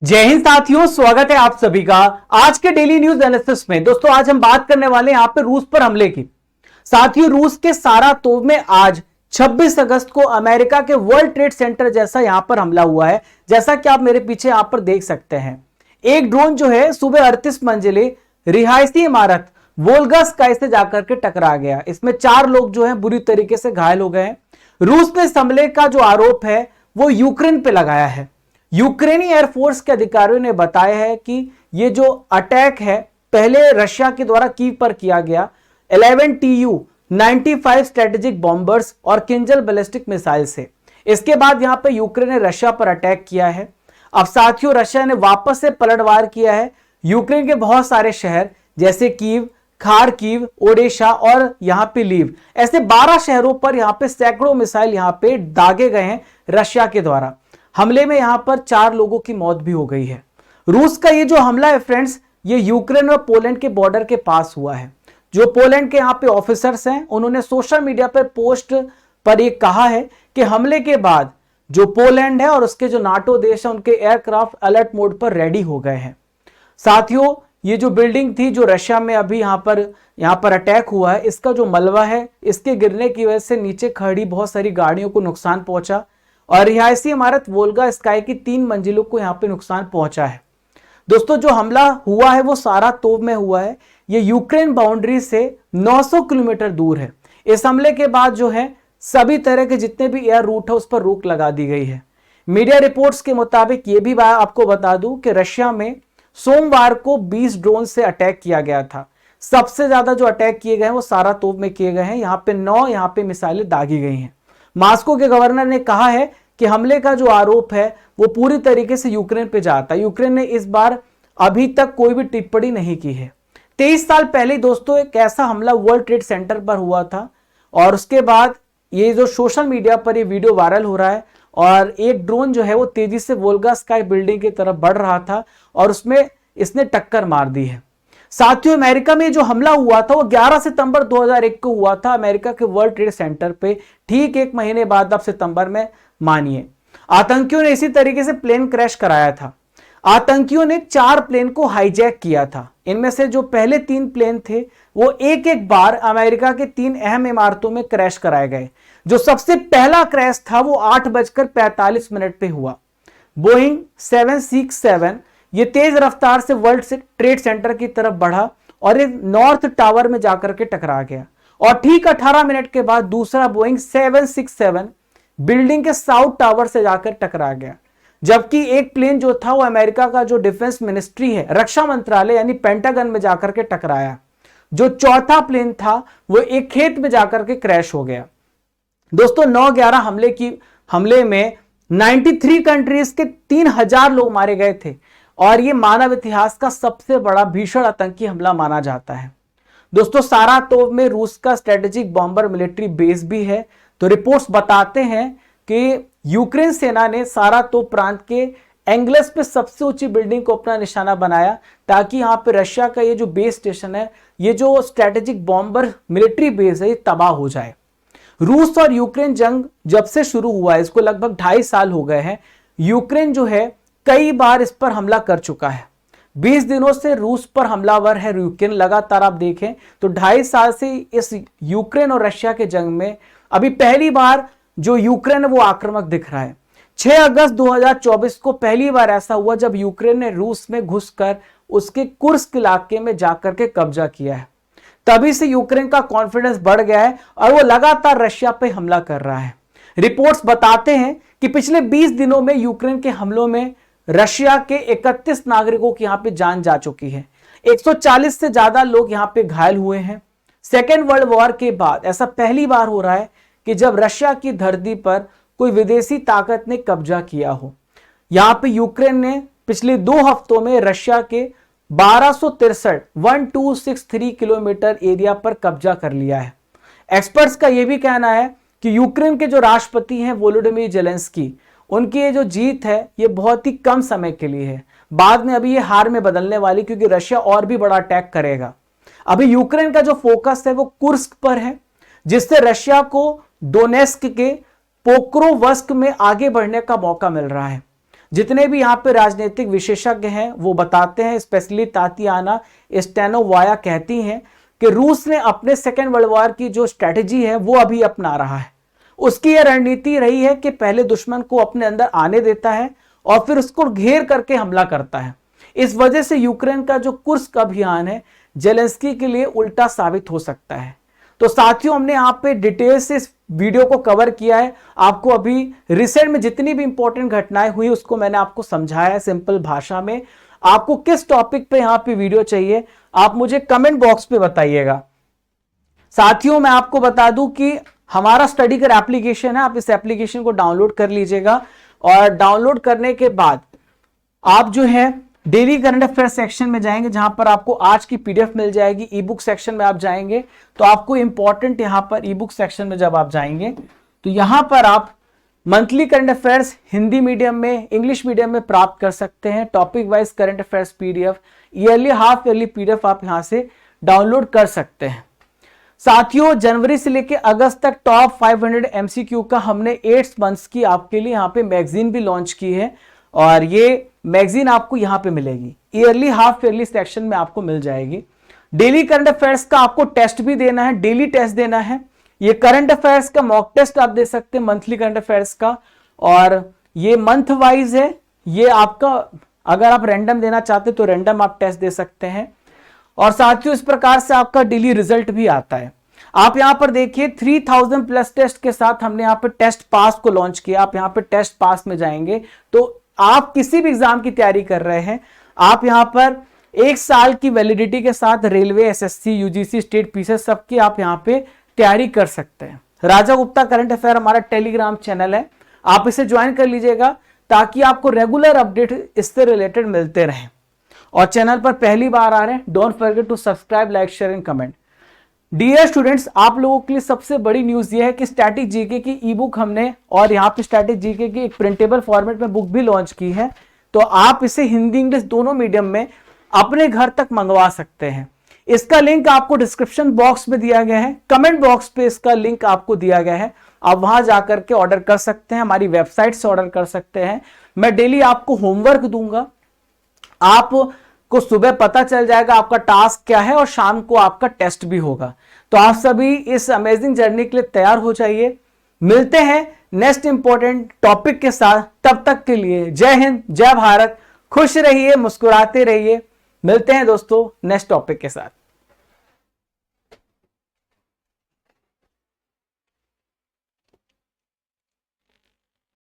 जय हिंद साथियों, स्वागत है आप सभी का आज के डेली न्यूज एनालिसिस में। दोस्तों आज हम बात करने वाले हैं यहाँ पे रूस पर हमले की। साथियों रूस के सारातोव में आज 26 अगस्त को अमेरिका के वर्ल्ड ट्रेड सेंटर जैसा यहां पर हमला हुआ है। जैसा कि आप मेरे पीछे यहां पर देख सकते हैं, एक ड्रोन जो है सुबह 38 मंजिले रिहायशी इमारत वोल्गा स्काई से जाकर के टकरा गया। इसमें 4 लोग जो है बुरी तरीके से घायल हो गए हैं। रूस ने इस हमले का जो आरोप है वो यूक्रेन पे लगाया है। यूक्रेनी एयरफोर्स के अधिकारियों ने बताया है कि यह जो अटैक है पहले रशिया के द्वारा कीव पर किया गया 11 Tu-95 स्ट्रेटेजिक बॉम्बर्स और किंजल बैलिस्टिक मिसाइल से। इसके बाद यहां पर यूक्रेन ने रशिया पर अटैक किया है। अब साथियों रशिया ने वापस से पलटवार किया है। यूक्रेन के बहुत सारे शहर जैसे कीव, खारकीव, ओडेशा और यहां पे लीव, ऐसे 12 शहरों पर यहां पे सैकड़ों मिसाइल यहां पे दागे गए हैं रशिया के द्वारा। हमले में यहां पर 4 लोगों की मौत भी हो गई है। रूस का ये जो हमला है फ्रेंड्स, ये यूक्रेन और पोलैंड के बॉर्डर के पास हुआ है। जो पोलैंड के यहां पे ऑफिसर्स हैं उन्होंने सोशल मीडिया पर पोस्ट पर ये कहा है कि हमले के बाद जो पोलैंड है और उसके जो नाटो देश है उनके एयरक्राफ्ट अलर्ट मोड पर रेडी हो गए हैं। साथियों ये जो बिल्डिंग थी जो रशिया में अभी यहां पर अटैक हुआ है, इसका जो मलबा है इसके गिरने की वजह से नीचे खड़ी बहुत सारी गाड़ियों को नुकसान पहुंचा और रिहायशी इमारत वोल्गा स्काई की 3 मंजिलों को यहां पे नुकसान पहुंचा है। दोस्तों जो हमला हुआ है वो सारातोव में हुआ है। ये यूक्रेन बाउंड्री से 900 किलोमीटर दूर है। इस हमले के बाद जो है सभी तरह के जितने भी एयर रूट है उस पर रोक लगा दी गई है। मीडिया रिपोर्ट्स के मुताबिक ये भी आपको बता दूं कि रशिया में सोमवार को 20 ड्रोन से अटैक किया गया था। सबसे ज्यादा जो अटैक किए गए हैं वो सारातोव में किए गए हैं। यहाँ पे 9 यहाँ पे मिसाइलें दागी गई हैं। मॉस्को के गवर्नर ने कहा है कि हमले का जो आरोप है वो पूरी तरीके से यूक्रेन पे जाता है। यूक्रेन ने इस बार अभी तक कोई भी टिप्पणी नहीं की है। 23 साल पहले दोस्तों एक ऐसा हमला वर्ल्ड ट्रेड सेंटर पर हुआ था और उसके बाद ये जो सोशल मीडिया पर ये वीडियो वायरल हो रहा है और एक ड्रोन जो है वो तेजी से वोल्गा स्काई बिल्डिंग की तरफ बढ़ रहा था और उसमें इसने टक्कर मार दी है। साथियों अमेरिका में जो हमला हुआ था वो 11 सितंबर 2001 को हुआ था अमेरिका के वर्ल्ड ट्रेड सेंटर पे। ठीक 1 महीने बाद अब सितंबर में मानिए आतंकियों ने इसी तरीके से प्लेन क्रैश कराया था। आतंकियों ने 4 प्लेन को हाईजैक किया था। इनमें से जो पहले 3 प्लेन थे वो एक एक बार अमेरिका के 3 अहम इमारतों में क्रैश कराए गए। जो सबसे पहला क्रैश था वो 8:45 पे हुआ। बोइंग 767 ये तेज रफ्तार से वर्ल्ड ट्रेड सेंटर की तरफ बढ़ा और एक नॉर्थ टावर में जाकर के टकरा गया और ठीक 18 मिनट के बाद दूसरा बोइंग 767 बिल्डिंग के साउथ टावर से जाकर टकरा गया। जबकि एक प्लेन जो था वो अमेरिका का जो डिफेंस मिनिस्ट्री है, रक्षा मंत्रालय यानी पेंटागन में जाकर के टकराया। जो चौथा प्लेन था वो एक खेत में जाकर के क्रैश हो गया। दोस्तों 9/11 हमले में 93 कंट्रीज के 3000 लोग मारे गए थे और यह मानव इतिहास का सबसे बड़ा भीषण आतंकी हमला माना जाता है। दोस्तों सारातोव में रूस का स्ट्रेटेजिक बॉम्बर मिलिट्री बेस भी है। तो रिपोर्ट्स बताते हैं कि यूक्रेन सेना ने सारातोव प्रांत के एंगलस पे सबसे ऊंची बिल्डिंग को अपना निशाना बनाया ताकि यहां पे रशिया का ये जो बेस स्टेशन है, ये जो स्ट्रेटेजिक बॉम्बर मिलिट्री बेस है, ये तबाह हो जाए। रूस और यूक्रेन जंग जब से शुरू हुआ है इसको लगभग 2.5 साल हो गए हैं। यूक्रेन जो है कई बार इस पर हमला कर चुका है। 20 दिनों से रूस पर हमलावर है यूक्रेन। लगातार आप देखें तो 2.5 साल से इस यूक्रेन और रशिया के जंग में अभी पहली बार जो यूक्रेन है वो आक्रामक दिख रहा है। 6 अगस्त 2024 को पहली बार ऐसा हुआ जब यूक्रेन ने रूस में घुसकर उसके कुर्स्क इलाके में जाकर के कब्जा किया है। तभी से यूक्रेन का कॉन्फिडेंस बढ़ गया है और वो लगातार रशिया पे हमला कर रहा है। रिपोर्ट्स बताते हैं कि पिछले 20 दिनों में यूक्रेन के हमलों में रशिया के 31 नागरिकों की यहां पे जान जा चुकी है। 140 से ज्यादा लोग यहां पे घायल हुए हैं। सेकेंड वर्ल्ड वॉर के बाद ऐसा पहली बार हो रहा है कि जब रशिया की धरती पर कोई विदेशी ताकत ने कब्जा किया हो। यहां पे यूक्रेन ने पिछले 2 हफ्तों में रशिया के 1263 किलोमीटर एरिया पर कब्जा कर लिया है। एक्सपर्ट्स का यह भी कहना है कि यूक्रेन के जो राष्ट्रपति हैं वोलोडिमिर जेलेंस्की, उनकी ये जो जीत है ये बहुत ही कम समय के लिए है। बाद में अभी ये हार में बदलने वाली, क्योंकि रशिया और भी बड़ा अटैक करेगा। अभी यूक्रेन का जो फोकस है वो कुर्स्क पर है, जिससे रशिया को डोनेस्क के पोक्रोवस्क में आगे बढ़ने का मौका मिल रहा है। जितने भी यहाँ पे राजनीतिक विशेषज्ञ हैं वो बताते हैं, स्पेशली तातियाना स्टेनोवाया कहती हैं कि रूस ने अपने सेकेंड वर्ल्ड वॉर की जो स्ट्रैटेजी है वो अभी अपना रहा है। उसकी यह रणनीति रही है कि पहले दुश्मन को अपने अंदर आने देता है और फिर उसको घेर करके हमला करता है। इस वजह से यूक्रेन का जो कुर्स्क अभियान है जेलेंस्की के लिए उल्टा साबित हो सकता है। तो साथियों, हमने यहाँ पे डिटेल से इस वीडियो को कवर किया है। आपको अभी रिसेंट में जितनी भी इंपॉर्टेंट घटनाएं हुई उसको मैंने आपको समझाया है सिंपल भाषा में। आपको किस टॉपिक पे यहाँ पे वीडियो चाहिए आप मुझे कमेंट बॉक्स पे बताइएगा। साथियों, मैं आपको बता दूं कि हमारा स्टडी कर एप्लीकेशन है, आप इस एप्लीकेशन को डाउनलोड कर लीजिएगा और डाउनलोड करने के बाद आप जो है डेली करंट अफेयर सेक्शन में जाएंगे जहां पर आपको आज की पीडीएफ मिल जाएगी। ई बुक सेक्शन में आप जाएंगे तो आपको इंपॉर्टेंट यहां पर ई बुक सेक्शन में जब आप जाएंगे तो यहां पर आप monthly current affairs Hindi medium में, इंग्लिश मीडियम में प्राप्त कर सकते हैं। Topic wise current affairs PDF, yearly, half yearly PDF आप यहां से डाउनलोड कर सकते हैं। साथियों, जनवरी से लेकर अगस्त तक टॉप 500 एमसीक्यू का हमने 8 मंथ्स की आपके लिए यहाँ पे मैगजीन भी लॉन्च की है और ये मैगजीन आपको यहाँ पे मिलेगी। ईयरली, हाफ ईयरली सेक्शन में आपको मिल जाएगी। डेली करंट अफेयर्स का आपको टेस्ट भी देना है, डेली टेस्ट देना है। ये करंट अफेयर्स का मॉक टेस्ट आप दे सकते हैं, मंथली करंट अफेयर्स का, और ये मंथ वाइज है। ये आपका अगर आप रैंडम देना चाहते तो रैंडम आप टेस्ट दे सकते हैं। और साथियों, इस प्रकार से आपका डेली रिजल्ट भी आता है। आप यहां पर देखिए 3000 प्लस टेस्ट के साथ हमने यहाँ पे टेस्ट पास को लॉन्च किया। आप यहाँ पे टेस्ट पास में जाएंगे तो आप किसी भी एग्जाम की तैयारी कर रहे हैं, आप यहां पर 1 साल की वैलिडिटी के साथ railway, SSC, UGC, state PCS सबकी आप यहां पे तैयारी कर सकते हैं। राजा गुप्ता करंट अफेयर हमारा टेलीग्राम चैनल है, आप इसे ज्वाइन कर लीजिएगा ताकि आपको रेगुलर अपडेट इससे रिलेटेड मिलते रहें। और चैनल पर पहली बार आ रहे हैं, don't forget to subscribe, like, share and comment. Dear students, आप लोगों के लिए सबसे बड़ी न्यूज ये है कि स्टैटिक जीके की ई बुक हमने और यहाँ पे स्टैटिक जीके की एक प्रिंटेबल फॉर्मेट में बुक भी लॉन्च की है। तो आप इसे हिंदी इंग्लिश दोनों मीडियम में अपने घर तक मंगवा सकते हैं। इसका लिंक आपको डिस्क्रिप्शन बॉक्स में दिया गया है, कमेंट बॉक्स पे इसका लिंक आपको दिया गया है। आप वहां जाकर के ऑर्डर कर सकते हैं, हमारी वेबसाइट से ऑर्डर कर सकते हैं। मैं डेली आपको होमवर्क दूंगा, आपको सुबह पता चल जाएगा आपका टास्क क्या है और शाम को आपका टेस्ट भी होगा। तो आप सभी इस अमेजिंग जर्नी के लिए तैयार हो जाइए। मिलते हैं नेक्स्ट इंपॉर्टेंट टॉपिक के साथ, तब तक के लिए जय हिंद, जय भारत, खुश रहिए, मुस्कुराते रहिए। मिलते हैं दोस्तों नेक्स्ट टॉपिक के साथ।